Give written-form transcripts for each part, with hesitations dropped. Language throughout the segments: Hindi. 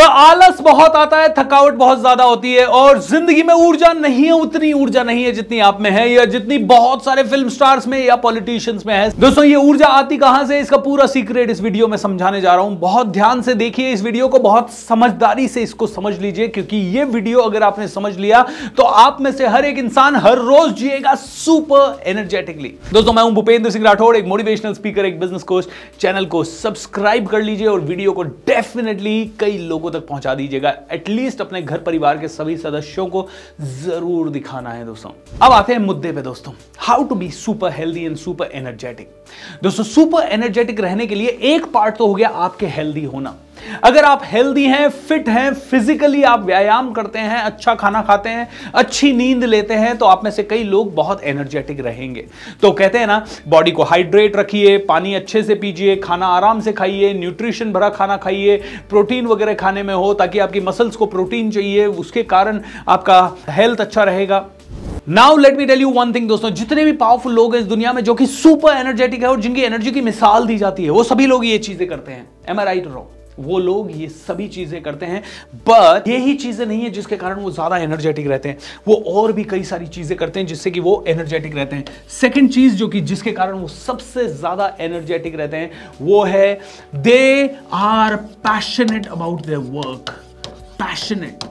आलस बहुत आता है, थकावट बहुत ज्यादा होती है और जिंदगी में ऊर्जा नहीं है, उतनी ऊर्जा नहीं है जितनी आप में है या जितनी बहुत सारे फिल्म स्टार्स में या पॉलिटिशियंस में है। दोस्तों ये ऊर्जा आती कहां से, इसका पूरा सीक्रेट इस वीडियो में समझाने जा रहा हूं। बहुत ध्यान से देखिए इस वीडियो को, बहुत समझदारी से इसको समझ लीजिए, क्योंकि ये वीडियो अगर आपने समझ लिया तो आप में से हर एक इंसान हर रोज जिएगा सुपर एनर्जेटिकली। दोस्तों मैं हूं भूपेंद्र सिंह राठौड़, एक मोटिवेशनल स्पीकर, एक बिजनेस कोच। चैनल को सब्सक्राइब कर लीजिए और वीडियो को डेफिनेटली कई लोगों तक पहुंचा दीजिएगा। एटलीस्ट अपने घर परिवार के सभी सदस्यों को जरूर दिखाना है। दोस्तों अब आते हैं मुद्दे पे। दोस्तों how to be super healthy and super energetic. दोस्तों सुपर एनर्जेटिक रहने के लिए एक पार्ट तो हो गया आपके हेल्दी होना। अगर आप हेल्दी हैं, फिट हैं, फिजिकली आप व्यायाम करते हैं, अच्छा खाना खाते हैं, अच्छी नींद लेते हैं, तो आप में से कई लोग बहुत एनर्जेटिक रहेंगे। तो कहते हैं ना, बॉडी को हाइड्रेट रखिए, पानी अच्छे से पीजिए, खाना आराम से खाइए, न्यूट्रिशन भरा खाना खाइए, प्रोटीन वगैरह खाने में हो ताकि आपकी मसल्स को प्रोटीन चाहिए, उसके कारण आपका हेल्थ अच्छा रहेगा। Now let me tell you one thing. दोस्तों जितने भी पावरफुल लोग हैं इस दुनिया में जो कि सुपर एनर्जेटिक है और जिनकी एनर्जी की मिसाल दी जाती है, वो सभी लोग ये चीजें करते हैं। एम आई राइट और रॉन्ग? वो लोग ये सभी चीजें करते हैं, बट यही चीजें नहीं है जिसके कारण वो ज्यादा एनर्जेटिक रहते हैं। वो और भी कई सारी चीजें करते हैं जिससे कि वो एनर्जेटिक रहते हैं। सेकंड चीज जो कि जिसके कारण वो सबसे ज्यादा एनर्जेटिक रहते हैं वो है they are passionate about their work. Passionate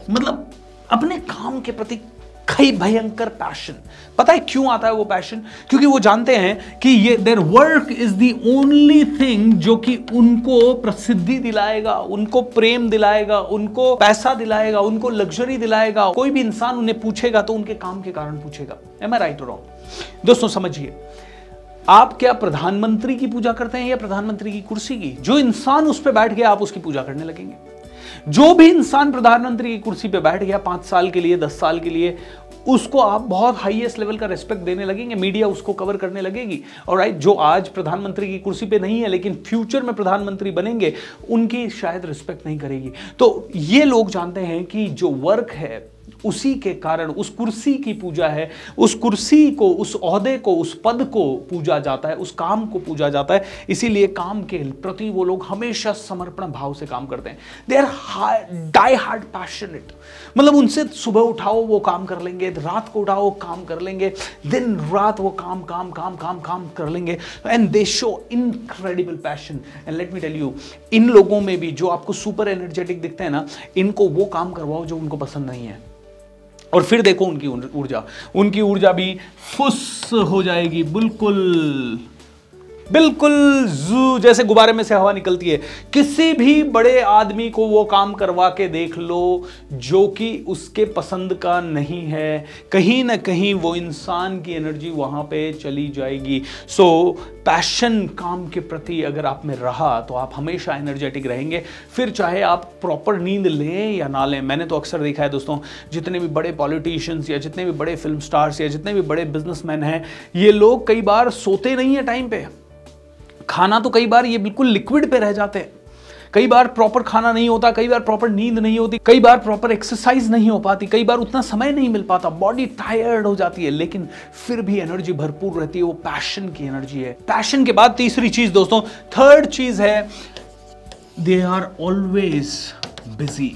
मतलब अपने काम के प्रति कई भयंकर पैशन। पता है क्यों आता है वो पैशन? क्योंकि वो जानते हैं कि ये their work is the only thing जो कि उनको प्रसिद्धि दिलाएगा, उनको प्रेम दिलाएगा, उनको पैसा दिलाएगा, उनको लग्जरी दिलाएगा। कोई भी इंसान उन्हें पूछेगा तो उनके काम के कारण पूछेगा। एम आई राइट और रॉन्ग? दोस्तों समझिए, आप क्या प्रधानमंत्री की पूजा करते हैं या प्रधानमंत्री की कुर्सी की? जो इंसान उस पर बैठ गया आप उसकी पूजा करने लगेंगे। जो भी इंसान प्रधानमंत्री की कुर्सी पे बैठ गया 5 साल के लिए, 10 साल के लिए, उसको आप बहुत हाईएस्ट लेवल का रिस्पेक्ट देने लगेंगे। मीडिया उसको कवर करने लगेगी। ऑलराइट, जो आज प्रधानमंत्री की कुर्सी पे नहीं है लेकिन फ्यूचर में प्रधानमंत्री बनेंगे, उनकी शायद रिस्पेक्ट नहीं करेगी। तो ये लोग जानते हैं कि जो वर्क है उसी के कारण, उस कुर्सी की पूजा है, उस कुर्सी को, उस ओहदे को, उस पद को पूजा जाता है, उस काम को पूजा जाता है। इसीलिए काम के प्रति वो लोग हमेशा समर्पण भाव से काम करते हैं। They are die hard passionate. मतलब उनसे सुबह उठाओ वो काम कर लेंगे, रात को उठाओ काम कर लेंगे, दिन रात वो काम काम काम काम काम कर लेंगे। And they show incredible passion. And let me tell you, इन लोगों में भी जो आपको सुपर एनर्जेटिक दिखते हैं ना, इनको वो काम करवाओ जो उनको पसंद नहीं है और फिर देखो उनकी ऊर्जा भी फुस हो जाएगी। बिल्कुल बिल्कुल जैसे गुब्बारे में से हवा निकलती है। किसी भी बड़े आदमी को वो काम करवा के देख लो जो कि उसके पसंद का नहीं है, कहीं ना कहीं वो इंसान की एनर्जी वहां पे चली जाएगी। सो पैशन काम के प्रति अगर आप में रहा तो आप हमेशा एनर्जेटिक रहेंगे, फिर चाहे आप प्रॉपर नींद लें या ना लें। मैंने तो अक्सर देखा है दोस्तों, जितने भी बड़े पॉलिटिशियंस या जितने भी बड़े फिल्म स्टार्स या जितने भी बड़े बिजनेसमैन हैं, ये लोग कई बार सोते नहीं है टाइम पे। खाना तो कई बार ये बिल्कुल लिक्विड पे रह जाते हैं। कई बार प्रॉपर खाना नहीं होता, कई बार प्रॉपर नींद नहीं होती, कई बार प्रॉपर एक्सरसाइज नहीं हो पाती, कई बार उतना समय नहीं मिल पाता, बॉडी टायर्ड हो जाती है, लेकिन फिर भी एनर्जी भरपूर रहती है। वो पैशन की एनर्जी है। पैशन के बाद तीसरी चीज दोस्तों, थर्ड चीज है दे आर ऑलवेज बिजी।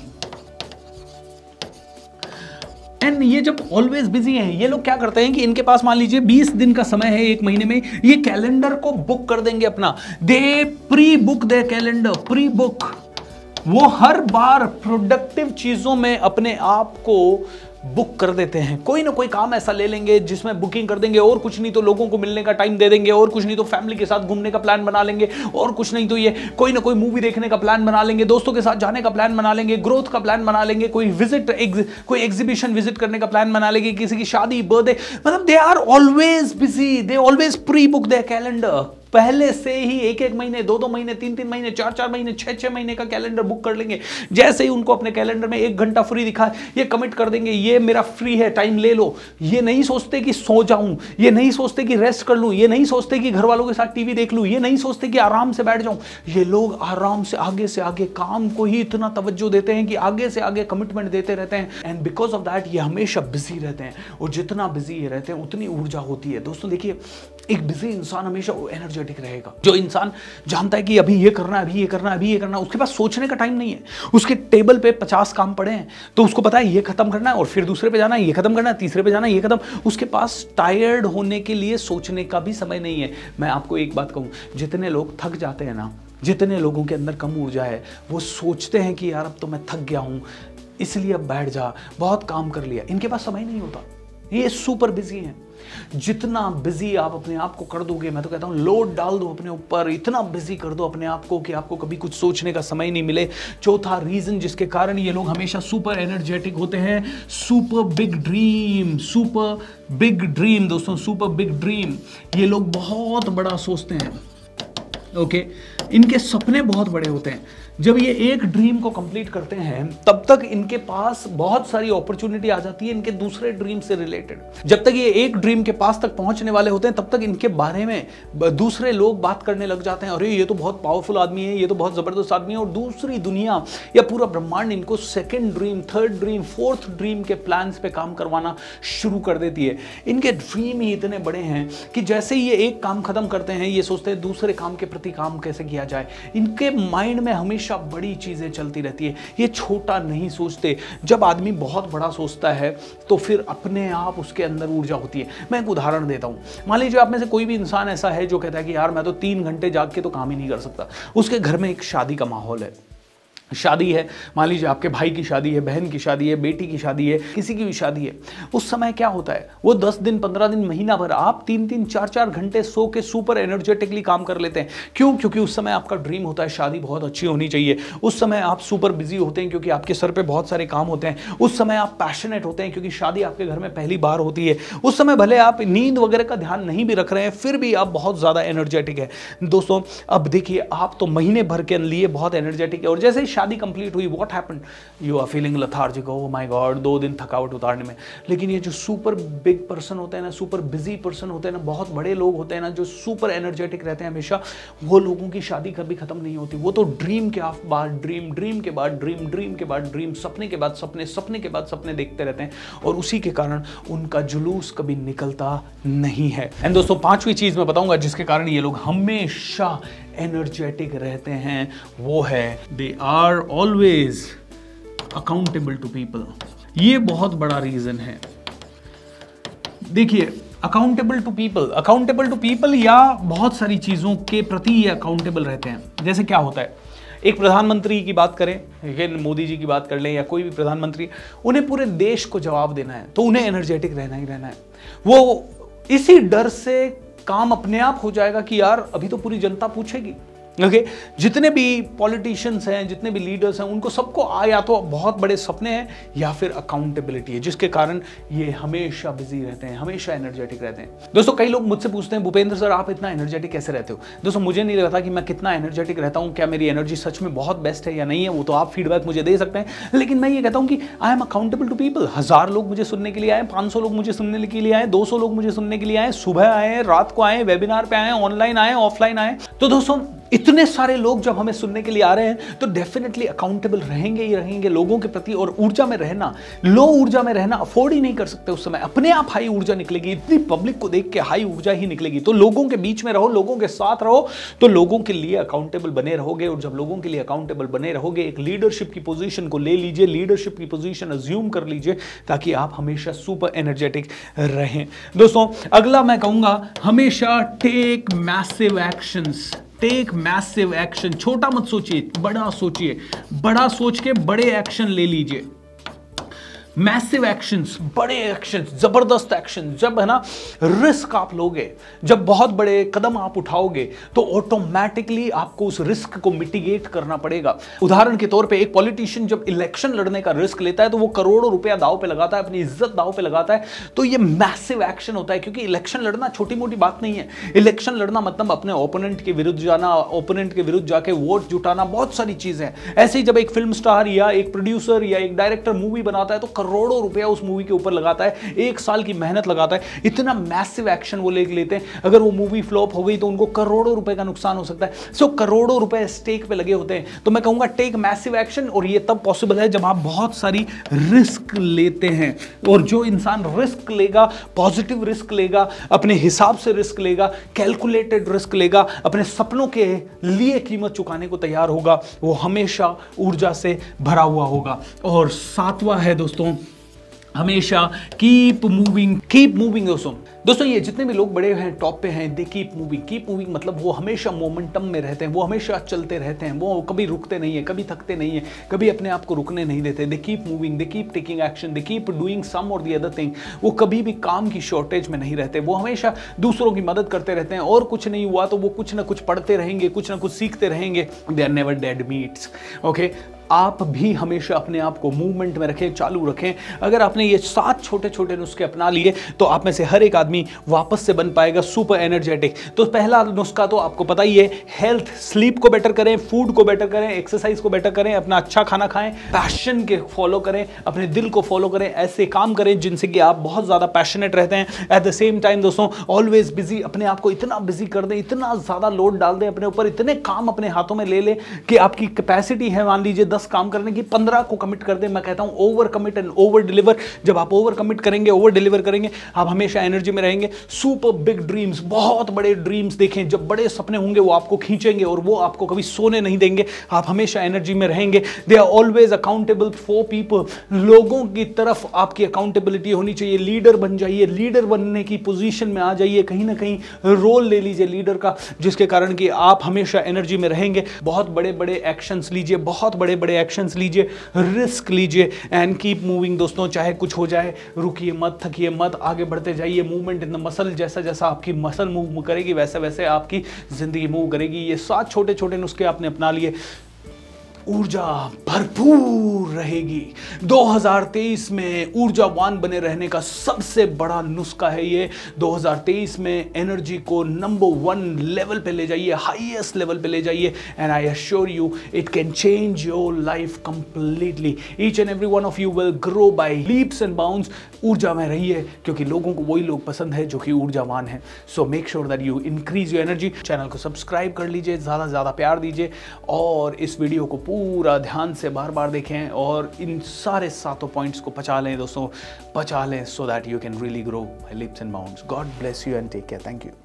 एंड ये जब ऑलवेज बिजी हैं, ये लोग क्या करते हैं कि इनके पास मान लीजिए 20 दिन का समय है एक महीने में, ये कैलेंडर को बुक कर देंगे अपना। दे प्री बुक दे कैलेंडर, प्री बुक। वो हर बार प्रोडक्टिव चीजों में अपने आप को बुक कर देते हैं। कोई ना कोई काम ऐसा ले लेंगे जिसमें बुकिंग कर देंगे, और कुछ नहीं तो लोगों को मिलने का टाइम दे देंगे, और कुछ नहीं तो फैमिली के साथ घूमने का प्लान बना लेंगे, और कुछ नहीं तो ये कोई ना कोई मूवी देखने का प्लान बना लेंगे, दोस्तों के साथ जाने का प्लान बना लेंगे, ग्रोथ का प्लान बना लेंगे, कोई एग्जीबिशन विजिट करने का प्लान बना लेंगे, किसी की शादी, बर्थडे। मतलब they are always busy, they always pre book their calendar. पहले से ही 1-1 महीने, 2-2 महीने, 3-3 महीने, 4-4 महीने, 6-6 महीने का कैलेंडर बुक कर लेंगे। जैसे ही उनको अपने कैलेंडर में 1 घंटा फ्री दिखा, ये कमिट कर देंगे, ये मेरा फ्री है, टाइम ले लो। ये नहीं सोचते कि सो जाऊं, ये नहीं सोचते कि रेस्ट कर लूं, ये नहीं सोचते कि घर वालों के साथ टीवी देख लूं, ये नहीं सोचते कि आराम से बैठ जाऊं। ये लोग आराम से आगे काम को ही इतना तवज्जो देते हैं कि आगे से आगे कमिटमेंट देते रहते हैं। एंड बिकॉज ऑफ दैट ये हमेशा बिजी रहते हैं, और जितना बिजी ये रहते हैं उतनी ऊर्जा होती है। दोस्तों देखिए, एक बिजी इंसान हमेशा एनर्जेटिक रहेगा। जो इंसान जानता है कि अभी ये करना है, अभी ये करना है, अभी ये करना है, उसके पास सोचने का टाइम नहीं है। उसके टेबल पे 50 काम पड़े हैं तो उसको पता है ये खत्म करना है और फिर दूसरे पे जाना है, ये खत्म करना है, तीसरे पे जाना है, ये खत्म। उसके पास टायर्ड होने के लिए सोचने का भी समय नहीं है। मैं आपको एक बात कहूं, जितने लोग थक जाते हैं ना, जितने लोगों के अंदर कम ऊर्जा है, वो सोचते हैं कि यार अब तो मैं थक गया हूं, इसलिए अब बैठ जा, बहुत काम कर लिया। इनके पास समय नहीं होता, ये सुपर बिजी हैं। जितना बिजी आप अपने आप को कर दोगे, मैं तो कहता हूं लोड डाल दो अपने ऊपर, इतना बिजी कर दो अपने आप को कि आपको कभी कुछ सोचने का समय नहीं मिले। चौथा रीजन जिसके कारण ये लोग हमेशा सुपर एनर्जेटिक होते हैं, super big dream. Super big dream दोस्तों, सुपर बिग ड्रीम। ये लोग बहुत बड़ा सोचते हैं, ओके। इनके सपने बहुत बड़े होते हैं। जब ये एक ड्रीम को कंप्लीट करते हैं तब तक इनके पास बहुत सारी अपॉर्चुनिटी आ जाती है इनके दूसरे ड्रीम से रिलेटेड। जब तक ये एक ड्रीम के पास तक पहुंचने वाले होते हैं तब तक इनके बारे में दूसरे लोग बात करने लग जाते हैं, अरे ये तो बहुत पावरफुल आदमी है, ये तो बहुत जबरदस्त आदमी है। और दूसरी दुनिया या पूरा ब्रह्मांड इनको second dream, third dream, fourth dream के प्लान्स पे काम करवाना शुरू कर देती है। इनके ड्रीम ही इतने बड़े हैं कि जैसे ही ये एक काम खत्म करते हैं, ये सोचते हैं दूसरे काम के प्रति काम कैसे किया जाए। इनके माइंड में हमेशा बड़ी चीजें चलती रहती है, ये छोटा नहीं सोचते। जब आदमी बहुत बड़ा सोचता है तो फिर अपने आप उसके अंदर ऊर्जा होती है। मैं एक उदाहरण देता हूं, मान लीजिए आप में से कोई भी इंसान ऐसा है जो कहता है कि यार मैं तो 3 घंटे जाग के तो काम ही नहीं कर सकता। उसके घर में एक शादी का माहौल है, शादी है, मान लीजिए आपके भाई की शादी है, बहन की शादी है, बेटी की शादी है, किसी की भी शादी है। उस समय क्या होता है, वो 10 दिन, 15 दिन, महीना भर आप 3-3, 4-4 घंटे सो के सुपर एनर्जेटिकली काम कर लेते हैं। क्यों? क्योंकि उस समय आपका ड्रीम होता है शादी बहुत अच्छी होनी चाहिए। उस समय आप सुपर बिजी होते हैं क्योंकि आपके सर पे बहुत सारे काम होते हैं। उस समय आप पैशनेट होते हैं क्योंकि शादी आपके घर में पहली बार होती है। उस समय भले आप नींद वगैरह का ध्यान नहीं भी रख रहे हैं, फिर भी आप बहुत ज्यादा एनर्जेटिक है। दोस्तों अब देखिए, आप तो महीने भर के लिए बहुत एनर्जेटिक है और जैसे ही शादी कंप्लीट हुई, what happened, you are feeling lethargic, oh my God, 2 दिन थकावट उतारने में। लेकिन ये जो सुपर बिग पर्सन होते हैं ना, सुपर बिजी पर्सन होते हैं ना, बहुत बड़े लोग होते हैं ना, जो सुपर एनर्जेटिक रहते हैं हमेशा, वो लोगों की शादी कभी खत्म नहीं होती। वो तो ड्रीम के बाद ड्रीम, ड्रीम के बाद ड्रीम, ड्रीम के बाद ड्रीम, सपने के बाद सपने, सपने के बाद सपने देखते रहते हैं और उसी के कारण उनका जुलूस कभी निकलता नहीं है। एंड दोस्तों 5वीं चीज मैं बताऊंगा जिसके कारण ये लोग हमेशा एनर्जेटिक रहते हैं, वो है they are always accountable to people. ये बहुत बड़ा रीजन है। देखिए, अकाउंटेबल टू पीपल या बहुत सारी चीजों के प्रति ये अकाउंटेबल रहते हैं। जैसे क्या होता है, एक प्रधानमंत्री की बात करें, लेकिन मोदी जी की बात कर लें या कोई भी प्रधानमंत्री, उन्हें पूरे देश को जवाब देना है तो उन्हें एनर्जेटिक रहना ही रहना है। वो इसी डर से काम अपने आप हो जाएगा कि यार अभी तो पूरी जनता पूछेगी। ओके, जितने भी पॉलिटिशियंस हैं, जितने भी लीडर्स हैं, उनको सबको या तो बहुत बड़े सपने हैं या फिर अकाउंटेबिलिटी है, जिसके कारण ये हमेशा बिजी रहते हैं, हमेशा एनर्जेटिक रहते हैं। दोस्तों कई लोग मुझसे पूछते हैं, भूपेंद्र सर आप इतना एनर्जेटिक कैसे रहते हो? दोस्तों मुझे नहीं लगता कि मैं कितना एनर्जेटिक रहता हूं, क्या मेरी एनर्जी सच में बहुत बेस्ट है या नहीं है, वो तो आप फीडबैक मुझे दे सकते हैं। लेकिन मैं ये कहता हूं कि I am accountable to people. 1000 लोग मुझे सुनने के लिए आए, 500 लोग मुझे सुनने के लिए आए, 200 लोग मुझे सुनने के लिए आए, सुबह आए, रात को आए, वेबिनार पे आए, ऑनलाइन आए, ऑफलाइन आए। तो दोस्तों इतने सारे लोग जब हमें सुनने के लिए आ रहे हैं तो डेफिनेटली अकाउंटेबल रहेंगे ही रहेंगे लोगों के प्रति। और ऊर्जा में रहना, लो ऊर्जा में रहना अफोर्ड ही नहीं कर सकते उस समय, अपने आप हाई ऊर्जा निकलेगी। इतनी पब्लिक को देख के हाई ऊर्जा ही निकलेगी। तो लोगों के बीच में रहो, लोगों के साथ रहो, तो लोगों के लिए अकाउंटेबल बने रहोगे। और जब लोगों के लिए अकाउंटेबल बने रहोगे, एक लीडरशिप की पोजीशन को ले लीजिए, लीडरशिप की पोजीशन अज्यूम कर लीजिए, ताकि आप हमेशा सुपर एनर्जेटिक रहें। दोस्तों अगला मैं कहूंगा, हमेशा take massive actions. Take massive action. छोटा मत सोचिए, बड़ा सोचिए, बड़ा सोच के बड़े एक्शन ले लीजिए। मैसिव एक्शंस, बड़े एक्शंस, जबरदस्त एक्शन। जब है ना रिस्क आप लोगे, जब बहुत बड़े कदम आप उठाओगे, तो ऑटोमेटिकली आपको उस रिस्क को मिटिगेट करना पड़ेगा। उदाहरण के तौर पे एक पॉलिटिशियन जब इलेक्शन लड़ने का रिस्क लेता है तो वो करोड़ों रुपया दांव पे लगाता है, अपनी इज्जत दांव पे लगाता है। तो ये मैसिव एक्शन होता है, क्योंकि इलेक्शन लड़ना छोटी मोटी बात नहीं है। इलेक्शन लड़ना मतलब अपने ओपोनेंट के विरुद्ध जाना, ओपोनेंट के विरुद्ध जाके वोट जुटाना, बहुत सारी चीजें हैं। ऐसे ही जब एक फिल्म स्टार या एक प्रोड्यूसर या एक डायरेक्टर मूवी बनाता है तो करोड़ों रुपया उस मूवी के ऊपर लगाता है, 1 साल की मेहनत लगाता है, इतना मैसिव एक्शन वो ले लेते हैं। अगर वो मूवी फ्लॉप हो गई तो उनको करोड़ों रुपए का नुकसान हो सकता है। सो करोड़ों रुपए स्टेक पे लगे होते हैं। तो मैं कहूंगा टेक मैसिव एक्शन, और ये तब पॉसिबल है जब आप बहुत सारी रिस्क लेते हैं। और जो इंसान रिस्क लेगा, पॉजिटिव रिस्क लेगा, अपने हिसाब से रिस्क लेगा, कैलकुलेटेड रिस्क लेगा, अपने सपनों के लिए कीमत चुकाने को तैयार होगा, वो हमेशा ऊर्जा से भरा हुआ होगा। और 7वां है दोस्तों, हमेशा कीप मूविंग। दोस्तों ये जितने भी लोग बड़े हैं, टॉप पे हैं, दे कीप मूविंग मतलब वो हमेशा मोमेंटम में रहते हैं, वो हमेशा चलते रहते हैं, वो कभी रुकते नहीं है, कभी थकते नहीं है, कभी अपने आप को रुकने नहीं देते। They keep moving, they keep taking action, they keep doing some और द अदर थिंग। वो कभी भी काम की शॉर्टेज में नहीं रहते, वो हमेशा दूसरों की मदद करते रहते हैं, और कुछ नहीं हुआ तो वो कुछ ना कुछ पढ़ते रहेंगे, कुछ ना कुछ सीखते रहेंगे। They are never dead meats. Okay, आप भी हमेशा अपने आप को मूवमेंट में रखें, चालू रखें। अगर आपने ये 7 छोटे छोटे नुस्खे अपना लिए तो आप में से हर एक आदमी वापस से बन पाएगा सुपर एनर्जेटिक। तो पहला नुस्खा तो आपको पता ही है, हेल्थ, स्लीप को बेटर करें, फूड को बेटर करें, एक्सरसाइज को बेटर करें, अपना अच्छा खाना खाएं, पैशन के फॉलो करें, अपने दिल को फॉलो करें, ऐसे काम करें जिनसे कि आप बहुत ज्यादा पैशनेट रहते हैं। एट द सेम टाइम दोस्तों ऑलवेज बिजी, अपने आप को इतना बिजी कर दें, इतना ज्यादा लोड डाल दें अपने ऊपर, इतने काम अपने हाथों में ले लें कि आपकी कैपेसिटी है मान लीजिए 10 काम करने की, 15 को कमिट कर दे। मैं कहता हूं over commit and over deliver. जब आप ओवर कमिट करेंगे, ओवर डिलीवर करेंगे, आप हमेशा एनर्जी में रहेंगे। सुपर बिग ड्रीम्स, बहुत बड़े ड्रीम्स देखें। जब बड़े सपने होंगे वो आपको खींचेंगे और वो आपको कभी सोने नहीं देंगे। आप हमेशा एनर्जी में रहेंगे। They are always accountable for people. लोगों की तरफ आपकी अकाउंटेबिलिटी होनी चाहिए। लीडर बन जाइए, लीडर बनने की पोजीशन में आ जाइए, कहीं ना कहीं रोल ले लीजिए लीडर का, जिसके कारण कि आप हमेशा एनर्जी में रहेंगे। बहुत बड़े बड़े एक्शंस लीजिए, बहुत बड़े बड़े एक्शंस लीजिए, रिस्क लीजिए एंड कीप मूविंग दोस्तों। चाहे कुछ हो जाए, रुकिए मत, थकिए मत, आगे बढ़ते जाइए। मूवमेंट इन द मसल, जैसा जैसा आपकी मसल मूव करेगी वैसे वैसे आपकी जिंदगी मूव करेगी। ये 7 छोटे छोटे नुस्खे आपने अपना लिए, ऊर्जा भरपूर रहेगी। 2023 में ऊर्जावान बने रहने का सबसे बड़ा नुस्खा है ये। 2023 में एनर्जी को नंबर 1 लेवल पे ले जाइए, हाईएस्ट लेवल पे ले जाइए, and I assure you it can change your life completely. Each and every one of you will grow by leaps and bounds. ऊर्जा में रहिए, क्योंकि लोगों को वही लोग पसंद है जो कि ऊर्जावान है। So make sure that you increase your energy. Channel को सब्सक्राइब कर लीजिए, ज़्यादा से ज़्यादा प्यार दीजिए, और इस वीडियो को पूरा ध्यान से बार बार देखें और इन सारे 7 पॉइंट्स को पचा लें दोस्तों, पचा लें, so that you can really grow leaps and bounds. God bless you and take care. Thank you.